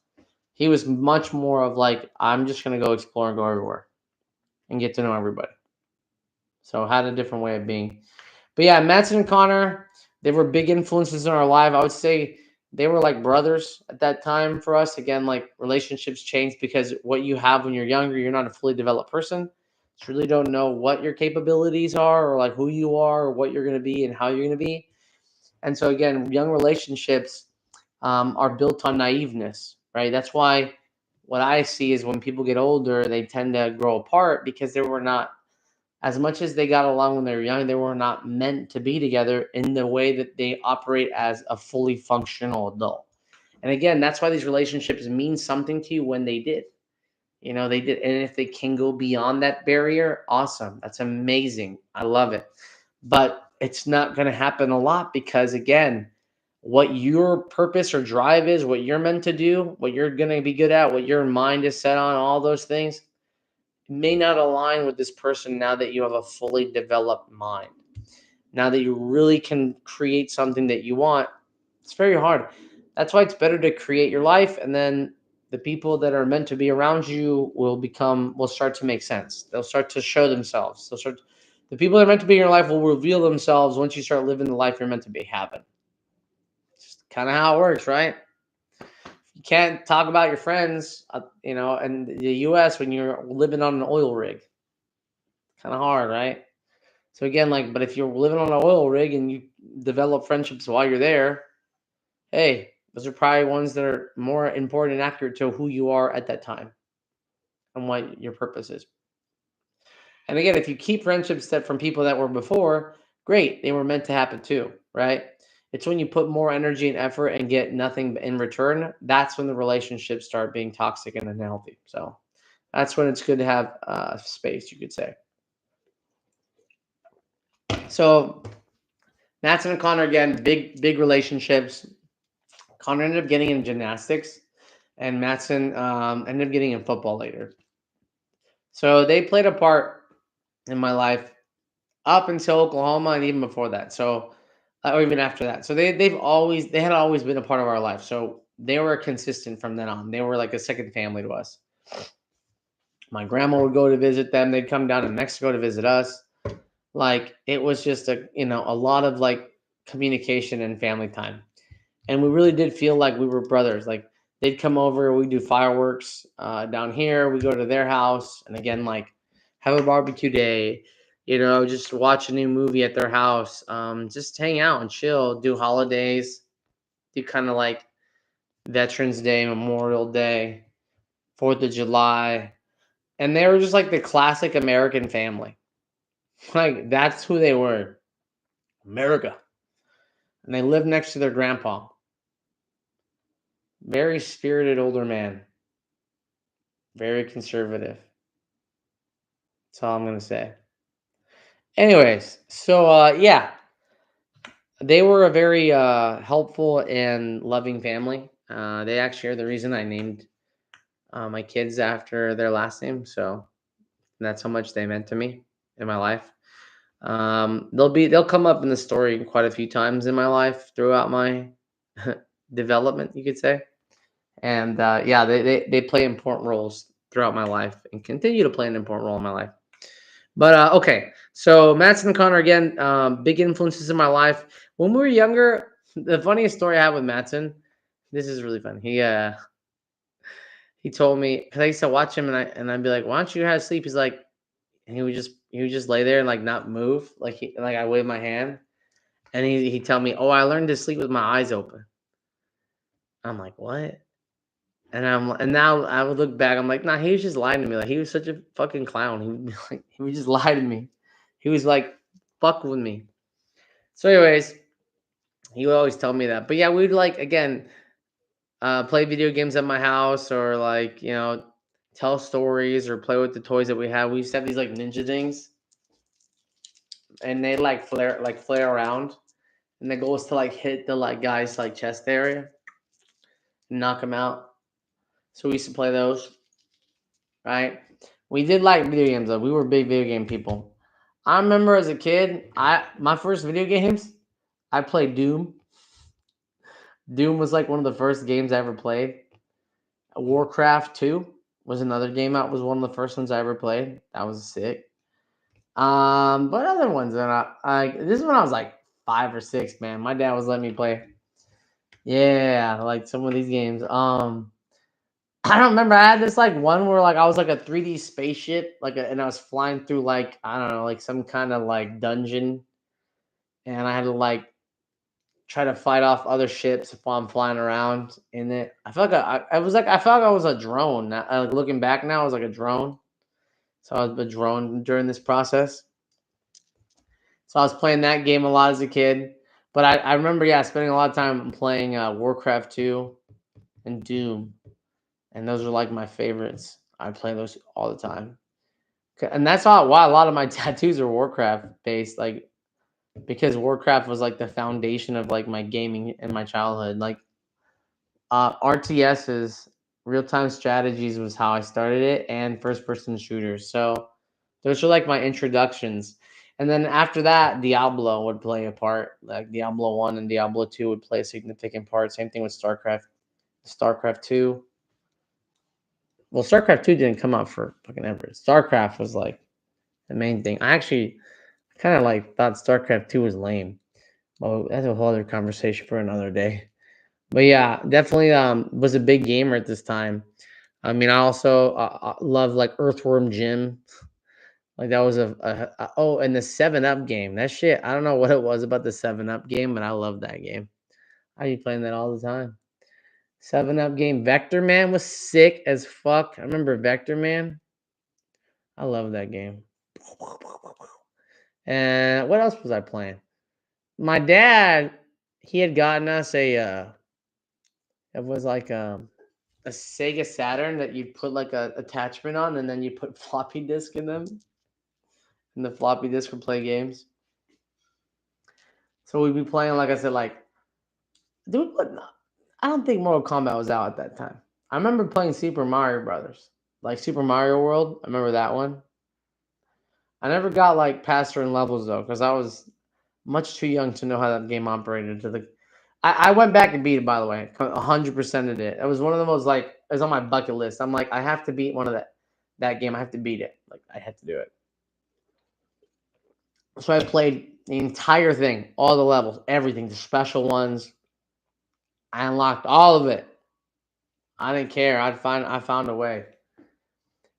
He was much more of like, I'm just gonna go explore and go everywhere and get to know everybody. So had a different way of being. But yeah, Matson and Connor, they were big influences in our life. I would say they were like brothers at that time for us. Again, like relationships change because what you have when you're younger, you're not a fully developed person. You really don't know what your capabilities are or like who you are or what you're going to be and how you're going to be. And so again, young relationships are built on naiveness, right? That's why what I see is when people get older, they tend to grow apart because they were not, as much as they got along when they were young, they were not meant to be together in the way that they operate as a fully functional adult. And again, that's why these relationships mean something to you when they did. They did. And if they can go beyond that barrier, awesome. That's amazing. I love it. But it's not going to happen a lot because, again, what your purpose or drive is, what you're meant to do, what you're going to be good at, what your mind is set on, all those things may not align with this person now that you have a fully developed mind. Now that you really can create something that you want, it's very hard. That's why it's better to create your life, and then the people that are meant to be around you will start to make sense. They'll start to show themselves. The people that are meant to be in your life will reveal themselves once you start living the life you're meant to be having. It's just kind of how it works, right? You can't talk about your friends, in the U.S. when you're living on an oil rig. Kind of hard, right? So again, but if you're living on an oil rig and you develop friendships while you're there, hey, those are probably ones that are more important and accurate to who you are at that time and what your purpose is. And again, if you keep friendships that from people that were before, great, they were meant to happen too, right? It's when you put more energy and effort and get nothing in return, that's when the relationships start being toxic and unhealthy. So that's when it's good to have space, you could say. So Matson and Connor, again, big relationships. Connor ended up getting in gymnastics, and Matson ended up getting in football later. So they played a part in my life up until Oklahoma and even before that. So, or even after that. So they had always been a part of our life. So they were consistent from then on. They were like a second family to us. My grandma would go to visit them. They'd come down to Mexico to visit us. Like it was just a lot of like communication and family time. And we really did feel like we were brothers. Like they'd come over, we do fireworks down here, we go to their house, and again, like have a barbecue day, just watch a new movie at their house, just hang out and chill, do holidays, do kind of like Veterans Day, Memorial Day, 4th of July, and they were just like the classic American family. Like that's who they were, America, and they lived next to their grandpa. Very spirited older man. Very conservative. That's all I'm going to say. Anyways, so yeah, they were a very helpful and loving family. They actually are the reason I named my kids after their last name. So that's how much they meant to me in my life. They'll come up in the story quite a few times in my life throughout my development, you could say. And yeah, they play important roles throughout my life and continue to play an important role in my life. But okay, so Matson and Connor again, big influences in my life. When we were younger, the funniest story I have with Matson, this is really fun. He told me because I used to watch him and I'd be like, "Why don't you have sleep?" He's like, and he would just lay there and like not move, like I wave my hand, and he'd tell me, "Oh, I learned to sleep with my eyes open." I'm like, "What?" And now I would look back, I'm like, nah, he was just lying to me. Like he was such a fucking clown. He would be like, he would just lie to me. He was like, fuck with me. So, anyways, he would always tell me that. But yeah, we'd like again play video games at my house or like tell stories or play with the toys that we had. We used to have these like ninja things, and they like flare around, and the goal is to like hit the like guy's like chest area, and knock him out. So we used to play those, right? We did like video games though. We were big video game people. I remember as a kid, my first video games, I played Doom. Doom was like one of the first games I ever played. Warcraft 2 was another game out, was one of the first ones I ever played. That was sick. But other ones that this is when I was like 5 or 6, man. My dad was letting me play. Yeah, like some of these games. I don't remember. I had this like one where like I was like a 3D spaceship, and I was flying through like I don't know, like some kind of like dungeon, and I had to like try to fight off other ships while I'm flying around in it. I felt like I felt like I was a drone. Like looking back now, I was like a drone. So I was a drone during this process. So I was playing that game a lot as a kid. But I remember, yeah, spending a lot of time playing Warcraft 2 and Doom. And those are like my favorites. I play those all the time. And that's why a lot of my tattoos are Warcraft based. Like, because Warcraft was like the foundation of like my gaming in my childhood. Like, RTSs, real time strategies, was how I started it, and first person shooters. So those are like my introductions. And then after that, Diablo would play a part. Like Diablo 1 and Diablo 2 would play a significant part. Same thing with StarCraft. StarCraft 2. Well, StarCraft 2 didn't come out for fucking ever. StarCraft was like the main thing. I actually kind of like thought StarCraft 2 was lame. Well, that's a whole other conversation for another day. But yeah, definitely was a big gamer at this time. I mean, I also love like Earthworm Jim. Like that was oh, and the 7 Up game. That shit, I don't know what it was about the 7 Up game, but I love that game. I be playing that all the time. 7 Up game. Vector Man was sick as fuck. I remember Vector Man. I love that game. And what else was I playing? My dad, he had gotten us it was like a Sega Saturn that you'd put like a attachment on, and then you put floppy disk in them, and the floppy disk would play games. So we'd be playing, like I said, like dude, but I don't think Mortal Kombat was out at that time. I remember playing Super Mario Brothers, like Super Mario World. I remember that one. I never got like past certain levels though, because I was much too young to know how that game operated. I went back and beat it, by the way, 100% of it. It was one of the most like it was on my bucket list. I'm like, I have to beat one of that game. I have to beat it. Like I had to do it. So I played the entire thing, all the levels, everything, the special ones. I unlocked all of it. I didn't care. I found a way.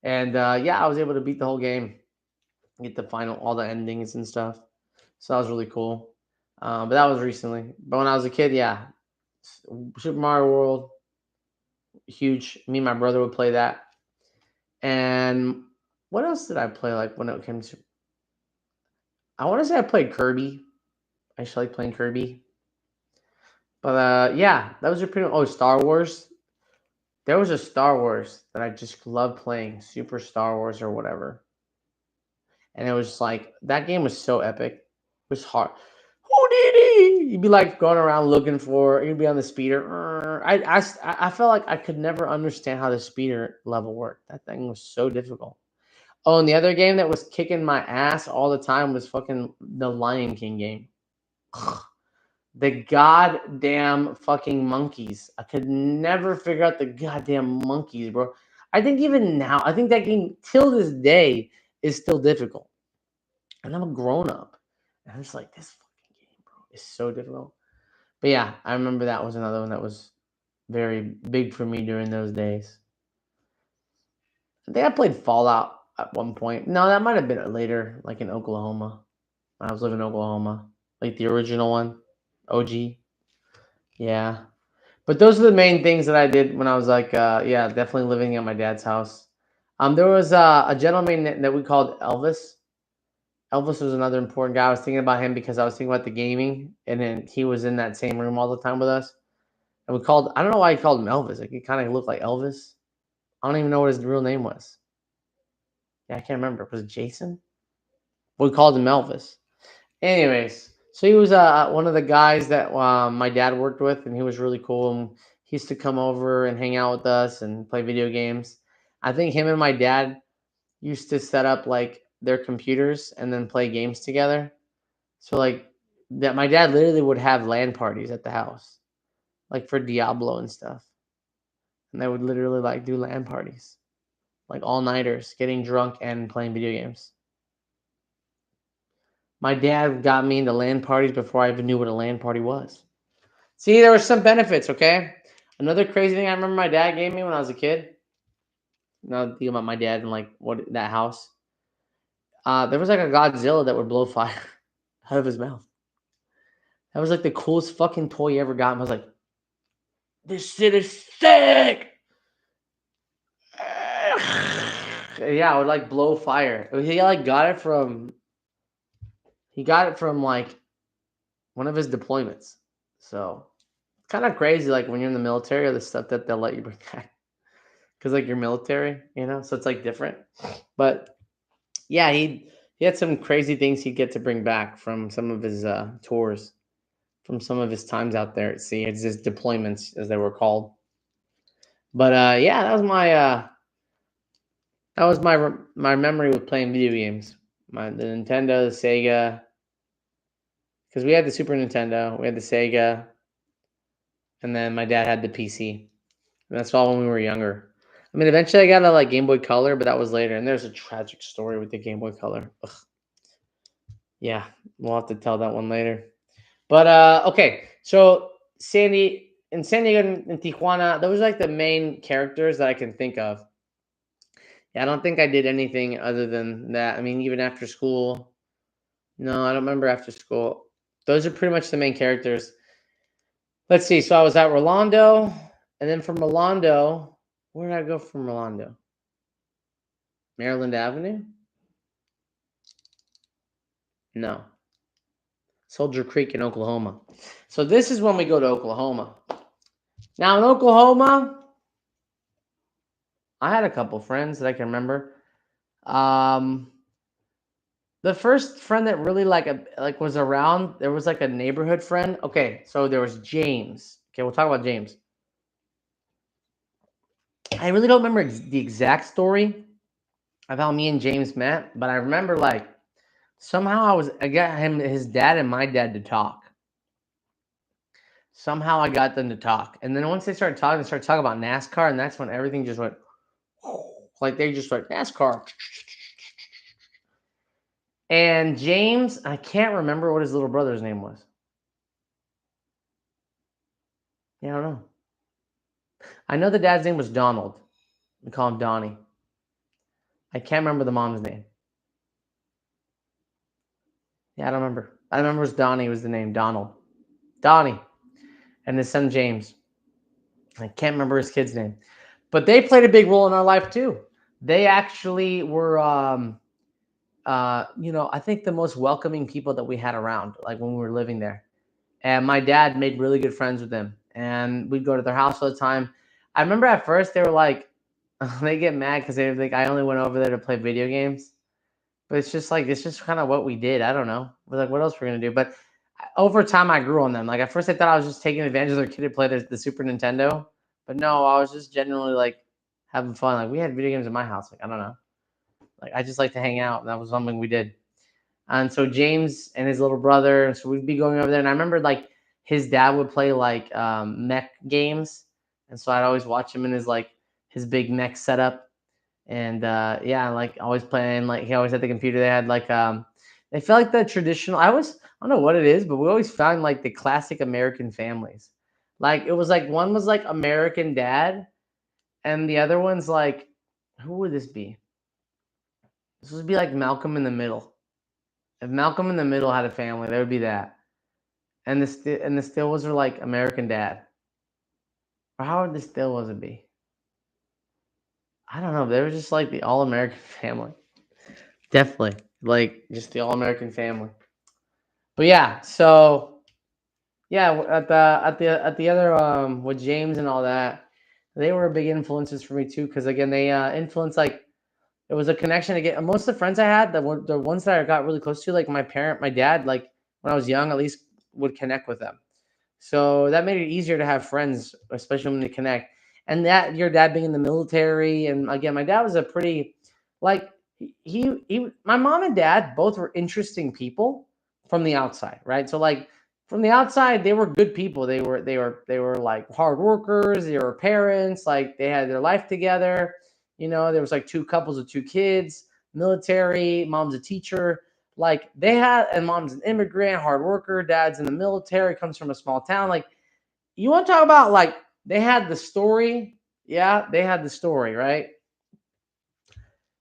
And yeah, I was able to beat the whole game, get the final, all the endings and stuff. So that was really cool. But that was recently. But when I was a kid, yeah, Super Mario World, huge. Me and my brother would play that. And what else did I play? Like when it came to, I want to say I played Kirby. I used to like playing Kirby. But yeah, that was a pretty. Oh, Star Wars. There was a Star Wars that I just loved playing, Super Star Wars or whatever. And it was just like that game was so epic. It was hard. Houdini! You'd be like going around looking for. You'd be on the speeder. I felt like I could never understand how the speeder level worked. That thing was so difficult. Oh, and the other game that was kicking my ass all the time was fucking the Lion King game. The goddamn fucking monkeys. I could never figure out the goddamn monkeys, bro. I think even now, I think that game till this day is still difficult. And I'm a grown up. And I'm just like, this fucking game, bro, is so difficult. But yeah, I remember that was another one that was very big for me during those days. I think I played Fallout at one point. No, that might have been later, like in Oklahoma. When I was living in Oklahoma. Like the original one. OG. Yeah. But those are the main things that I did when I was like, yeah, definitely living at my dad's house. There was a gentleman that we called Elvis. Elvis was another important guy. I was thinking about him because I was thinking about the gaming, and then he was in that same room all the time with us. And we called, I don't know why he called him Elvis. Like he kind of looked like Elvis. I don't even know what his real name was. Yeah, I can't remember. Was it Jason? We called him Elvis. Anyways, so he was one of the guys that my dad worked with, and he was really cool. And he used to come over and hang out with us and play video games. I think him and my dad used to set up like their computers and then play games together. So like that, my dad literally would have LAN parties at the house, like for Diablo and stuff, and they would literally like do LAN parties, like all nighters, getting drunk and playing video games. My dad got me into LAN parties before I even knew what a LAN party was. See, there were some benefits, okay? Another crazy thing I remember my dad gave me when I was a kid. Now thinking about my dad and like what that house. There was like a Godzilla that would blow fire out of his mouth. That was like the coolest fucking toy you ever got. I was like, this shit is sick. Yeah, I would like blow fire. He like got it from like one of his deployments. So kind of crazy, like when you're in the military or the stuff that they'll let you bring back. Because like you're military, you know, so it's like different. But yeah, he had some crazy things he'd get to bring back from some of his tours, from some of his times out there at sea. It's his deployments, as they were called. But yeah, that was my memory with playing video games. The Nintendo, the Sega, because we had the Super Nintendo, we had the Sega, and then my dad had the PC. And that's all when we were younger. I mean, eventually I got a like Game Boy Color, but that was later. And there's a tragic story with the Game Boy Color. Ugh. Yeah, we'll have to tell that one later. But okay, so San Diego and Tijuana, those are like the main characters that I can think of. Yeah, I don't think I did anything other than that. I mean, even after school, no, I don't remember after school. Those are pretty much the main characters. Let's see. So I was at Rolando, and then from Rolando, where did I go from Rolando? Maryland Avenue? No. Soldier Creek in Oklahoma. So this is when we go to Oklahoma. Now in Oklahoma, I had a couple friends that I can remember. The first friend that really like was around, there was like a neighborhood friend. Okay, so there was James. Okay, we'll talk about James. I really don't remember the exact story of how me and James met, but I remember like somehow I got his dad and my dad to talk. Somehow I got them to talk, and then once they started talking about NASCAR, and that's when everything just went like they just like NASCAR. And James, I can't remember what his little brother's name was. Yeah, I don't know. I know the dad's name was Donald. We call him Donnie. I can't remember the mom's name. Yeah, I don't remember. I remember it was Donnie was the name. Donald. Donnie. And his son James. I can't remember his kid's name. But they played a big role in our life too. They actually were I think the most welcoming people that we had around, like when we were living there. And my dad made really good friends with them. And we'd go to their house all the time. I remember at first they were like, they get mad because they think I only went over there to play video games. But it's just kind of what we did. I don't know. We're like, what else we're gonna do? But over time, I grew on them. Like at first, I thought I was just taking advantage of their kid to play the Super Nintendo. But no, I was just genuinely like having fun. Like we had video games in my house. Like I don't know. Like I just like to hang out, and that was something we did. And so James and his little brother, so we'd be going over there. And I remember like his dad would play like mech games, and so I'd always watch him in his big mech setup. And yeah, like always playing. Like he always had the computer. They had like they felt like the traditional. I don't know what it is, but we always found like the classic American families. Like it was like one was like American Dad, and the other one's like who would this be? This would be like Malcolm in the Middle. If Malcolm in the Middle had a family, there would be that. And the Stills are like American Dad. Or how would the Stills be? I don't know. They were just like the all American family. Definitely. Like just the all American family. But yeah, so yeah, at the other with James and all that, they were big influences for me too. Because again, they influenced like it was a connection again. Most of the friends I had, the ones that I got really close to, like my dad, like when I was young, at least would connect with them. So that made it easier to have friends, especially when they connect. And that your dad being in the military, and again, my dad was a pretty like my mom and dad both were interesting people from the outside, right? So like from the outside, they were good people. They were like hard workers, they were parents, like they had their life together. You know, there was like two couples with two kids, military, mom's a teacher, like they had, and mom's an immigrant, hard worker, dad's in the military, comes from a small town. Like you want to talk about like they had the story? Yeah, they had the story, right?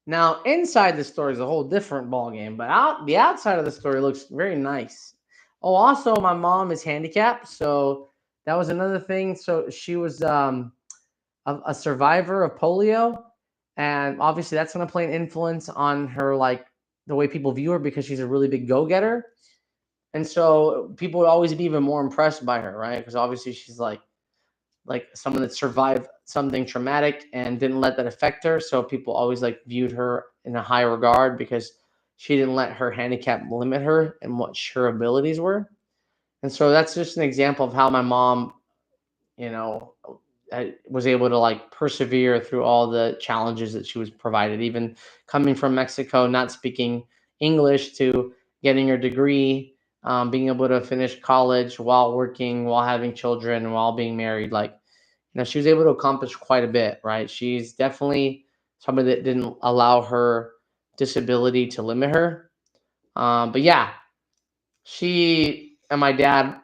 Now, inside the story is a whole different ball game, but out the outside of the story looks very nice. Oh, also, my mom is handicapped, so that was another thing. So she was a survivor of polio, and obviously that's going to play an influence on her, like the way people view her because she's a really big go getter, and so people would always be even more impressed by her, right? Because obviously she's like someone that survived something traumatic and didn't let that affect her. So people always like viewed her in a high regard because she didn't let her handicap limit her and what her abilities were. And so that's just an example of how my mom, you know, was able to like persevere through all the challenges that she was provided, even coming from Mexico, not speaking English to getting her degree, being able to finish college while working, while having children, while being married. Like, she was able to accomplish quite a bit, right? She's definitely somebody that didn't allow her disability to limit her. But yeah, she and my dad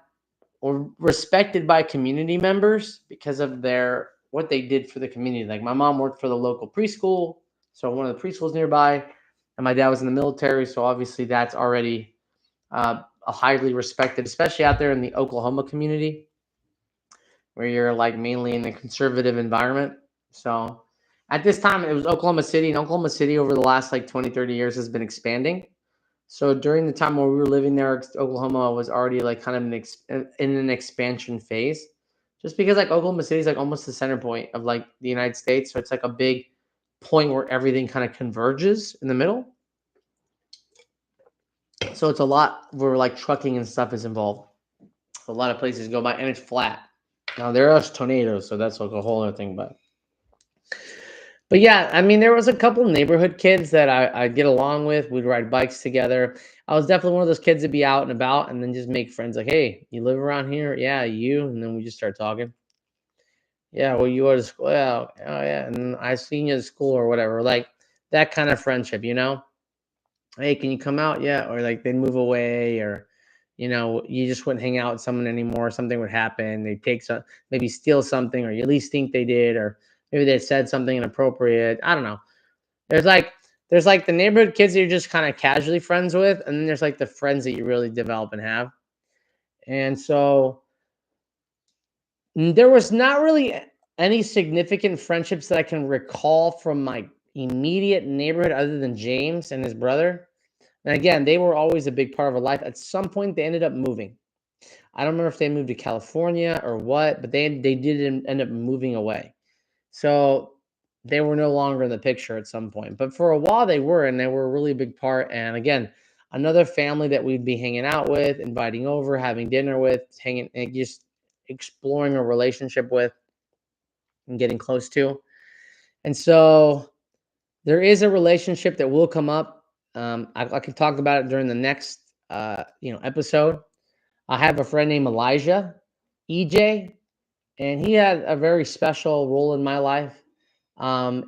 were respected by community members because of their what they did for the community. Like my mom worked for the local preschool, so one of the preschools nearby, and my dad was in the military, so obviously that's already a highly respected, especially out there in the Oklahoma community where you're like mainly in a conservative environment. So at this time, it was Oklahoma City, and Oklahoma City over the last like 20, 30 years has been expanding. So during the time where we were living there, Oklahoma was already like kind of in an expansion phase, just because like Oklahoma City is like almost the center point of like the United States. So it's like a big point where everything kind of converges in the middle. So it's a lot where like trucking and stuff is involved. A lot of places go by, and it's flat. Now there are tornadoes, so that's like a whole other thing. But yeah, I mean, there was a couple neighborhood kids that I'd get along with. We'd ride bikes together. I was definitely one of those kids that'd be out and about and then just make friends. Like, hey, you live around here? Yeah, you. And then we just start talking. Yeah, well, you go to school. Yeah, oh yeah. And then I seen you at school or whatever. Like that kind of friendship, you know? Hey, can you come out? Yeah. Or like they'd move away or, you just wouldn't hang out with someone anymore. Something would happen. They'd take some, maybe steal something, or you at least think they did, or maybe they said something inappropriate. I don't know. There's like there's like the neighborhood kids that you're just kind of casually friends with, and then there's like the friends that you really develop and have. And so there was not really any significant friendships that I can recall from my immediate neighborhood other than James and his brother. And again, they were always a big part of our life. At some point, they ended up moving. I don't remember if they moved to California or what, but they did end up moving away. So they were no longer in the picture at some point. But for a while they were, and they were a really big part. And again, another family that we'd be hanging out with, inviting over, having dinner with, hanging and just exploring a relationship with and getting close to. And so there is a relationship that will come up. I could talk about it during the next episode. I have a friend named Elijah, EJ, and he had a very special role in my life.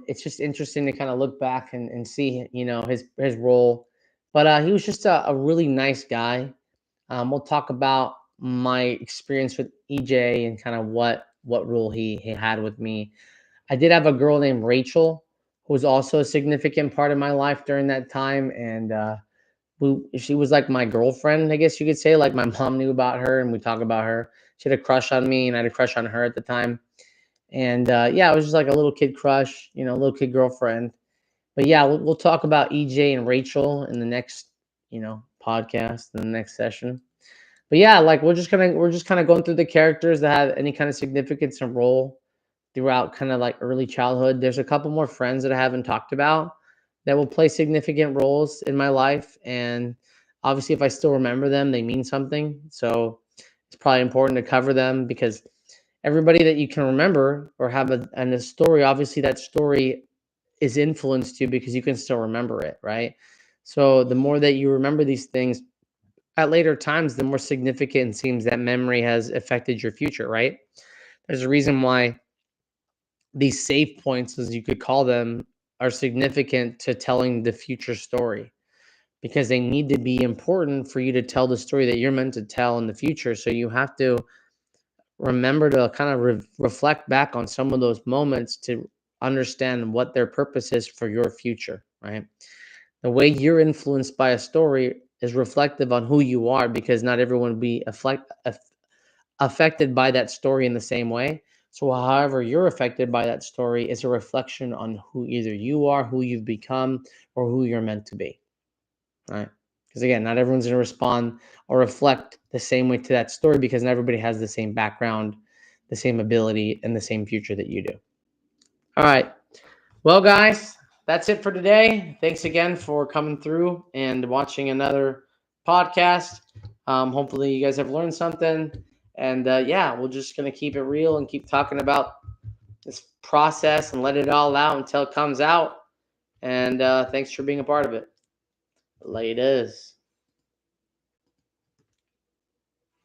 It's just interesting to kind of look back and see, his role. But he was just a really nice guy. We'll talk about my experience with EJ and kind of what role he had with me. I did have a girl named Rachel who was also a significant part of my life during that time, and she was like my girlfriend, I guess you could say. Like my mom knew about her, and we talk about her. She had a crush on me, and I had a crush on her at the time. And yeah, it was just like a little kid crush, little kid girlfriend. But yeah, we'll talk about EJ and Rachel in the next, podcast, in the next session. But yeah, like we're just kind of going through the characters that have any kind of significance and role throughout kind of like early childhood. There's a couple more friends that I haven't talked about that will play significant roles in my life. And obviously, if I still remember them, they mean something. So it's probably important to cover them because everybody that you can remember or have a story, obviously that story is influenced you because you can still remember it, right? So the more that you remember these things at later times, the more significant it seems that memory has affected your future, right? There's a reason why these save points, as you could call them, are significant to telling the future story because they need to be important for you to tell the story that you're meant to tell in the future. So you have to remember to kind of reflect back on some of those moments to understand what their purpose is for your future, right? The way you're influenced by a story is reflective on who you are, because not everyone will be affected by that story in the same way. So, however you're affected by that story is a reflection on who either you are, who you've become, or who you're meant to be, right? Because again, not everyone's going to respond or reflect the same way to that story, because not everybody has the same background, the same ability, and the same future that you do. All right. Well, guys, that's it for today. Thanks again for coming through and watching another podcast. Hopefully, you guys have learned something. And yeah, we're just going to keep it real and keep talking about this process and let it all out until it comes out. And thanks for being a part of it. Laters.